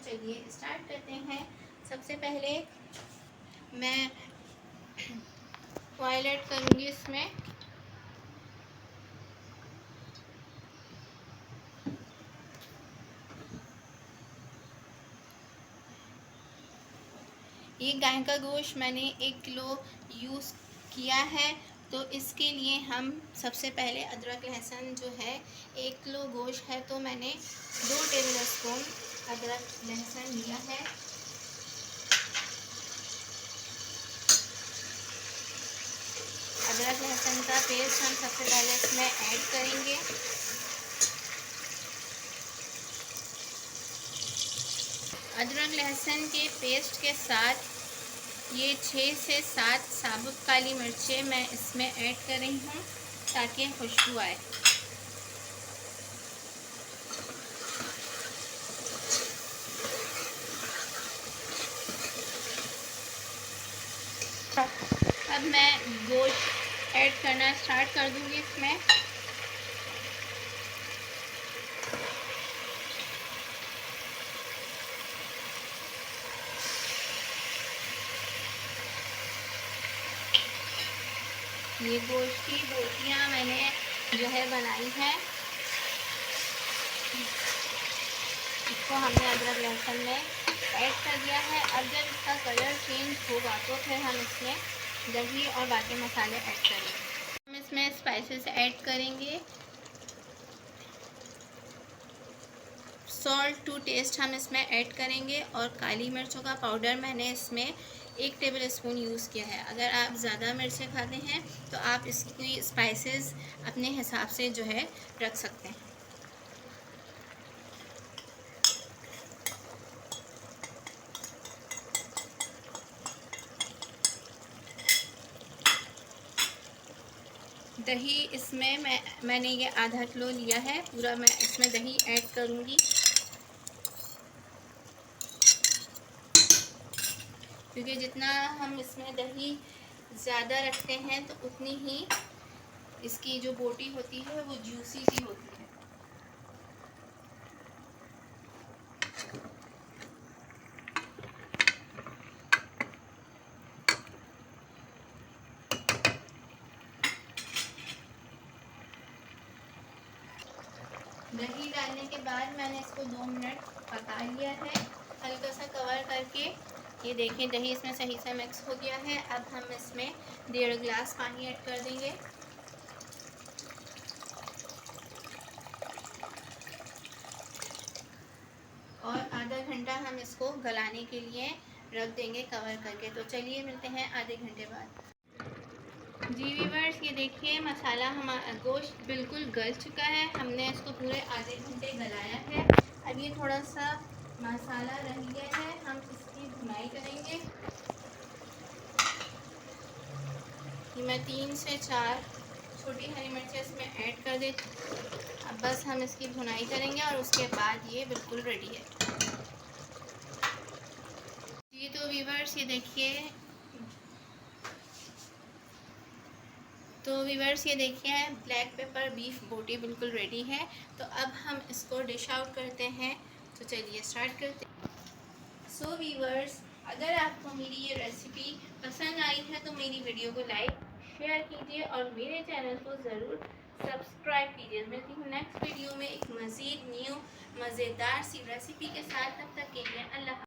चलिए स्टार्ट करते हैं। सबसे पहले मैं ऑयल ऐड करूँगी इसमें। ये गाय का गोश्त मैंने 1 किलो यूज़ किया है, तो इसके लिए हम सबसे पहले अदरक लहसुन जो है 1 किलो गोश्त है तो मैंने 2 टेबल स्पून अदरक लहसुन लिया है। अदरक लहसुन का पेस्ट हम सबसे पहले इसमें ऐड करेंगे। अदरक लहसुन के पेस्ट के साथ ये 6 से 7 साबुत काली मिर्चें मैं इसमें ऐड कर रही हूँ ताकि खुशबू आए। अब मैं गोश्त ऐड करना स्टार्ट कर दूँगी इसमें। ये गोश्त की बोटियाँ मैंने जो है बनाई है, इसको हमने अदरक लहसुन में ऐड कर दिया है। अब जब इसका कलर चेंज होगा तो फिर हम इसमें दही और बाकी मसाले ऐड करेंगे। हम इसमें स्पाइसेस ऐड करेंगे। सॉल्ट टू टेस्ट हम इसमें ऐड करेंगे और काली मिर्चों का पाउडर मैंने इसमें 1 टेबल स्पून यूज़ किया है। अगर आप ज़्यादा मिर्चें खाते हैं तो आप इसकी स्पाइसेस अपने हिसाब से जो है रख सकते हैं। दही इसमें मैंने ये आधा किलो लिया है, पूरा मैं इसमें दही ऐड करूँगी क्योंकि जितना हम इसमें दही ज़्यादा रखते हैं तो उतनी ही इसकी जो बोटी होती है वो जूसी सी होती है। दही डालने के बाद मैंने इसको 2 मिनट पका लिया है हल्का सा कवर करके। ये देखें दही इसमें सही से मिक्स हो गया है। अब हम इसमें 1.5 गिलास पानी ऐड कर देंगे। और आधा घंटा हम इसको गलाने के लिए रख देंगे कवर करके। तो चलिए मिलते हैं आधे घंटे बाद। जी व्यूअर्स, ये देखिए मसाला हमारा गोश्त बिल्कुल गल चुका है। हमने इसको पूरे आधे घंटे गलाया है। अब ये थोड़ा सा मसाला रह गया है, हम इसकी भुनाई करेंगे। ये मैं 3 से 4 छोटी हरी मिर्चें इसमें ऐड कर देती हूँ। अब बस हम इसकी भुनाई करेंगे और उसके बाद ये बिल्कुल रेडी है। जी तो व्यूअर्स ये देखिए ब्लैक पेपर बीफ बोटी बिल्कुल रेडी है। तो अब हम इसको डिश आउट करते हैं। तो चलिए स्टार्ट करते हैं। सो व्यूअर्स, अगर आपको मेरी ये रेसिपी पसंद आई है तो मेरी वीडियो को लाइक शेयर कीजिए और मेरे चैनल को ज़रूर सब्सक्राइब कीजिए। मिलती हूँ नेक्स्ट वीडियो में एक मज़ीद न्यू मज़ेदार सी रेसिपी के साथ। तब तक के लिए अल्लाह।